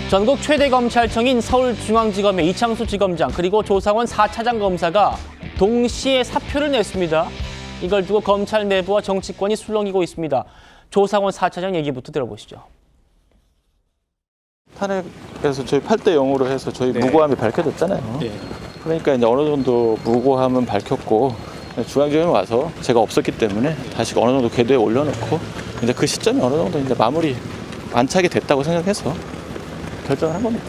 전국 최대 검찰청인 서울중앙지검의 이창수 지검장 그리고 조상원 4차장 검사가 동시에 사표를 냈습니다. 이걸 두고 검찰 내부와 정치권이 술렁이고 있습니다. 조상원 4차장 얘기부터 들어보시죠. 탄핵에서 저희 8대 0으로 해서 저희 무고함이 밝혀졌잖아요. 그러니까 이제 어느 정도 무고함은 밝혔고 중앙지검에 와서 제가 없었기 때문에 다시 어느 정도 궤도에 올려놓고 이제 그 시점이 어느 정도 이제 마무리 안착이 됐다고 생각해서 결정을 한 겁니다.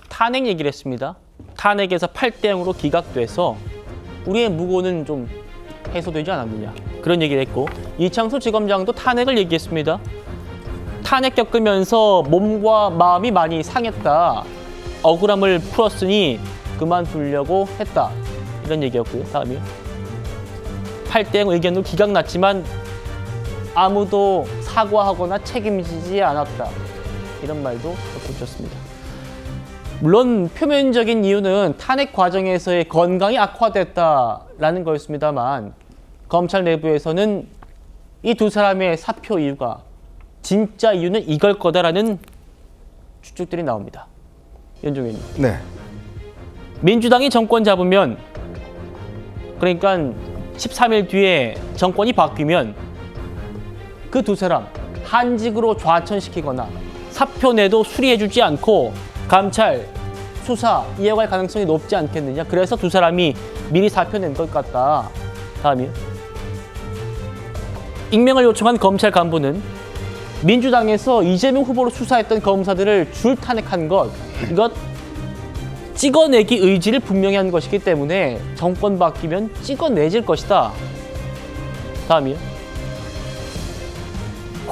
탄핵 얘기를 했습니다. 탄핵에서 8대 0으로 기각돼서 우리의 무고는 좀 해소되지 않았느냐 그런 얘기를 했고 이창수 지검장도 탄핵을 얘기했습니다. 탄핵 겪으면서 몸과 마음이 많이 상했다. 억울함을 풀었으니 그만두려고 했다. 이런 얘기였고요. 다음이요. 8대 0 의견으로 기각났지만 아무도 사과하거나 책임지지 않았다. 이런 말도 덧붙였습니다. 물론 표면적인 이유는 탄핵 과정에서의 건강이 악화됐다라는 거였습니다만 검찰 내부에서는 이 두 사람의 사표 이유가 진짜 이유는 이걸 거다라는 추측들이 나옵니다. 연중 의원님. 네. 민주당이 정권 잡으면 그러니까 13일 뒤에 정권이 바뀌면 그 두 사람 한직으로 좌천시키거나 사표 내도 수리해주지 않고 감찰, 수사 이어갈 가능성이 높지 않겠느냐. 그래서 두 사람이 미리 사표 낸 것 같다. 다음이요. 익명을 요청한 검찰 간부는 민주당에서 이재명 후보로 수사했던 검사들을 줄 탄핵한 것, 이것 찍어내기 의지를 분명히 한 것이기 때문에 정권 바뀌면 찍어내질 것이다. 다음이요.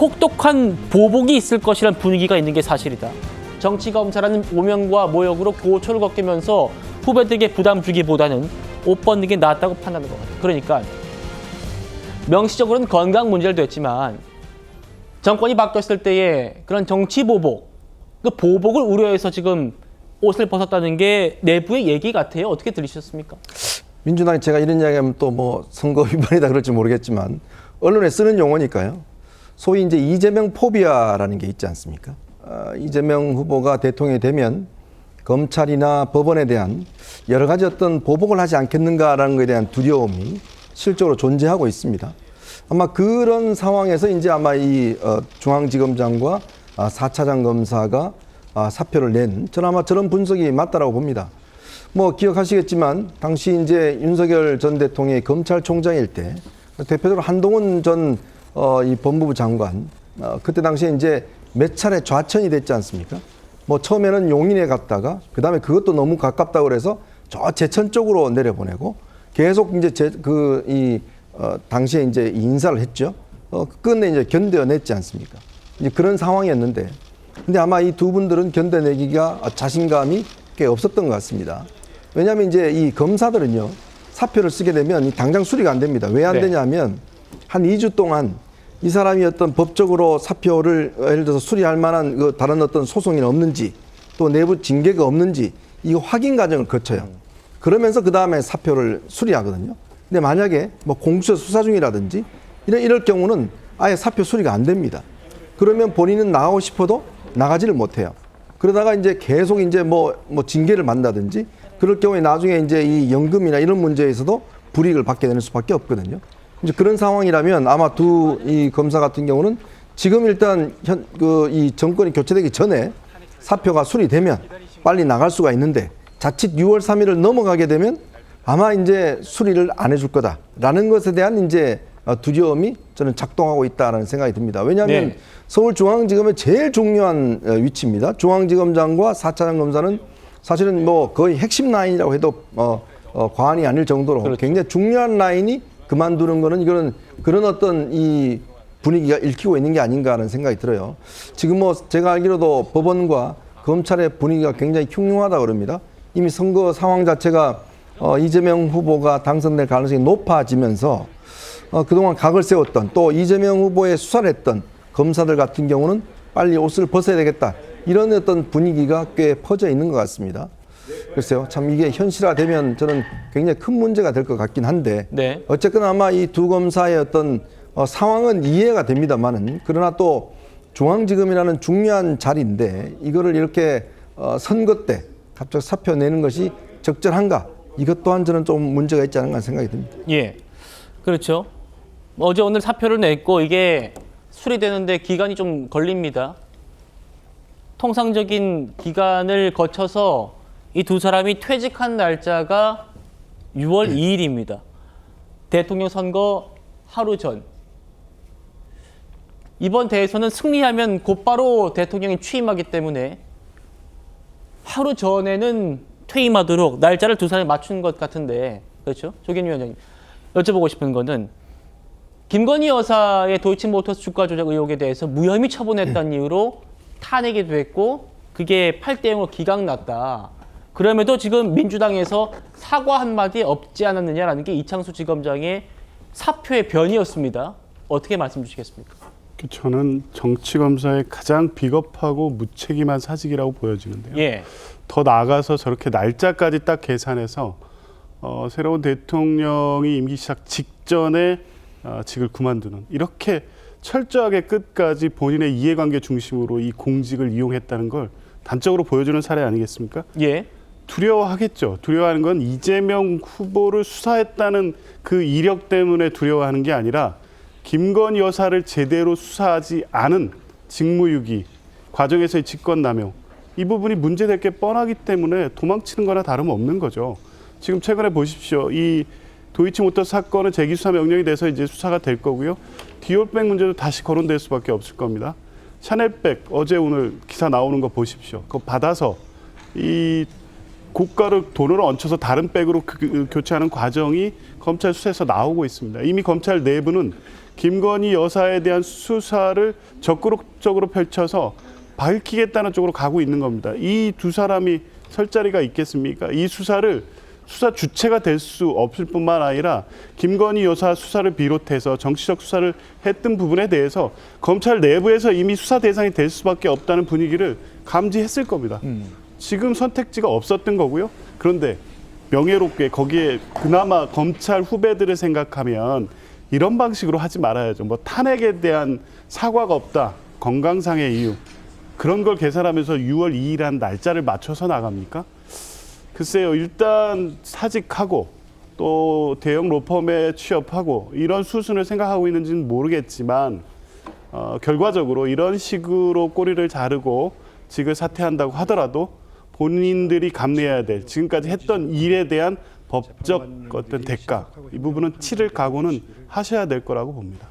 혹독한 보복이 있을 것이라는 분위기가 있는 게 사실이다. 정치검사라는 오명과 모욕으로 고초를 겪으면서 후배들에게 부담 주기보다는 옷 벗는 게 낫다고 판단하는 것 같아요. 그러니까 명시적으로는 건강 문제도 했지만 정권이 바뀌었을 때의 그런 정치 보복, 그 보복을 우려해서 지금 옷을 벗었다는 게 내부의 얘기 같아요. 어떻게 들으셨습니까? 민주당이 제가 이런 이야기하면 또 뭐 선거 위반이다 그럴지 모르겠지만 언론에 쓰는 용어니까요. 소위 이제 이재명 포비아라는 게 있지 않습니까? 이재명 후보가 대통령이 되면 검찰이나 법원에 대한 여러 가지 어떤 보복을 하지 않겠는가라는 것에 대한 두려움이 실적으로 존재하고 있습니다. 아마 그런 상황에서 이제 아마 이 중앙지검장과 4차장 검사가 사표를 낸, 저는 아마 저런 분석이 맞다라고 봅니다. 뭐 기억하시겠지만 당시 이제 윤석열 전 대통령이 검찰총장일 때 대표적으로 한동훈 전 이 법무부 장관 그때 당시에 이제 몇 차례 좌천이 됐지 않습니까? 뭐 처음에는 용인에 갔다가 그 다음에 그것도 너무 가깝다고 그래서 저 제천 쪽으로 내려보내고 계속 이제 당시에 이제 인사를 했죠. 끝내 이제 견뎌냈지 않습니까? 이제 그런 상황이었는데, 근데 아마 이 두 분들은 견뎌내기가 자신감이 꽤 없었던 것 같습니다. 왜냐하면 이제 이 검사들은요, 사표를 쓰게 되면 당장 수리가 안 됩니다. 왜 안 되냐면 한 2주 동안 이 사람이 어떤 법적으로 사표를 예를 들어서 수리할 만한 그 다른 어떤 소송이 없는지 또 내부 징계가 없는지 이거 확인 과정을 거쳐요. 그러면서 그 다음에 사표를 수리하거든요. 근데 만약에 뭐 공수처 수사 중이라든지 이럴 경우는 아예 사표 수리가 안 됩니다. 그러면 본인은 나가고 싶어도 나가지를 못해요. 그러다가 이제 계속 이제 뭐 징계를 받는다든지 그럴 경우에 나중에 이제 이 연금이나 이런 문제에서도 불이익을 받게 되는 수밖에 없거든요. 이제 그런 상황이라면 아마 두 이 검사 같은 경우는 지금 일단 이 정권이 교체되기 전에 사표가 수리되면 빨리 나갈 수가 있는데 자칫 6월 3일을 넘어가게 되면 아마 이제 수리를 안 해줄 거다라는 것에 대한 이제 두려움이 저는 작동하고 있다라는 생각이 듭니다. 왜냐하면 서울중앙지검의 제일 중요한 위치입니다. 중앙지검장과 4차장 검사는 사실은 뭐 거의 핵심 라인이라고 해도 과언이 아닐 정도로 굉장히 중요한 라인이 그만두는 거는 이거는 그런 어떤 이 분위기가 읽히고 있는 게 아닌가 하는 생각이 들어요. 지금 뭐 제가 알기로도 법원과 검찰의 분위기가 굉장히 흉흉하다 그럽니다. 이미 선거 상황 자체가 이재명 후보가 당선될 가능성이 높아지면서 그동안 각을 세웠던 또 이재명 후보의 수사를 했던 검사들 같은 경우는 빨리 옷을 벗어야 되겠다. 이런 어떤 분위기가 꽤 퍼져 있는 것 같습니다. 글쎄요, 참 이게 현실화되면 저는 굉장히 큰 문제가 될 것 같긴 한데 어쨌거나 아마 이 두 검사의 어떤 상황은 이해가 됩니다만은 그러나 또 중앙지검이라는 중요한 자리인데 이거를 이렇게 선거 때 갑자기 사표 내는 것이 적절한가? 이것 또한 저는 좀 문제가 있지 않은가 생각이 듭니다. 예, 그렇죠. 어제 오늘 사표를 냈고 이게 수리되는데 기간이 좀 걸립니다. 통상적인 기간을 거쳐서 이 두 사람이 퇴직한 날짜가 6월 2일입니다. 대통령 선거 하루 전. 이번 대회에서는 승리하면 곧바로 대통령이 취임하기 때문에 하루 전에는 퇴임하도록 날짜를 두 사람이 맞춘 것 같은데, 그렇죠? 조계인 위원장님, 여쭤보고 싶은 거는 김건희 여사의 도이치모터스 주가 조작 의혹에 대해서 무혐의 처분했다는 이유로 탄핵이 됐고 그게 8대0으로 기각났다. 그럼에도 지금 민주당에서 사과 한마디 없지 않았느냐라는 게 이창수 지검장의 사표의 변이었습니다. 어떻게 말씀 주시겠습니까? 저는 정치검사의 가장 비겁하고 무책임한 사직이라고 보여지는데요. 예. 더 나아가서 저렇게 날짜까지 딱 계산해서 새로운 대통령이 임기 시작 직전에 직을 그만두는, 이렇게 철저하게 끝까지 본인의 이해관계 중심으로 이 공직을 이용했다는 걸 단적으로 보여주는 사례 아니겠습니까? 예. 두려워하겠죠. 두려워하는 건 이재명 후보를 수사했다는 그 이력 때문에 두려워하는 게 아니라 김건희 여사를 제대로 수사하지 않은 직무유기, 과정에서의 직권남용, 이 부분이 문제될 게 뻔하기 때문에 도망치는 거나 다름없는 거죠. 지금 최근에 보십시오. 이 도이치모터스 사건은 재기수사 명령이 돼서 이제 수사가 될 거고요. 디올백 문제도 다시 거론될 수밖에 없을 겁니다. 샤넬백, 어제 오늘 기사 나오는 거 보십시오. 그거 받아서 이 고가를 돈으로 얹혀서 다른 백으로 교체하는 과정이 검찰 수사에서 나오고 있습니다. 이미 검찰 내부는 김건희 여사에 대한 수사를 적극적으로 펼쳐서 밝히겠다는 쪽으로 가고 있는 겁니다. 이 두 사람이 설 자리가 있겠습니까? 이 수사를 수사 주체가 될 수 없을 뿐만 아니라 김건희 여사 수사를 비롯해서 정치적 수사를 했던 부분에 대해서 검찰 내부에서 이미 수사 대상이 될 수밖에 없다는 분위기를 감지했을 겁니다. 지금 선택지가 없었던 거고요. 그런데 명예롭게 거기에 그나마 검찰 후배들을 생각하면 이런 방식으로 하지 말아야죠. 뭐 탄핵에 대한 사과가 없다, 건강상의 이유, 그런 걸 계산하면서 6월 2일이라는 날짜를 맞춰서 나갑니까? 글쎄요. 일단 사직하고 또 대형 로펌에 취업하고 이런 수순을 생각하고 있는지는 모르겠지만 결과적으로 이런 식으로 꼬리를 자르고 직을 사퇴한다고 하더라도 본인들이 감내해야 될 지금까지 했던 일에 대한 법적 어떤 대가, 이 부분은 치를 각오는 하셔야 될 거라고 봅니다.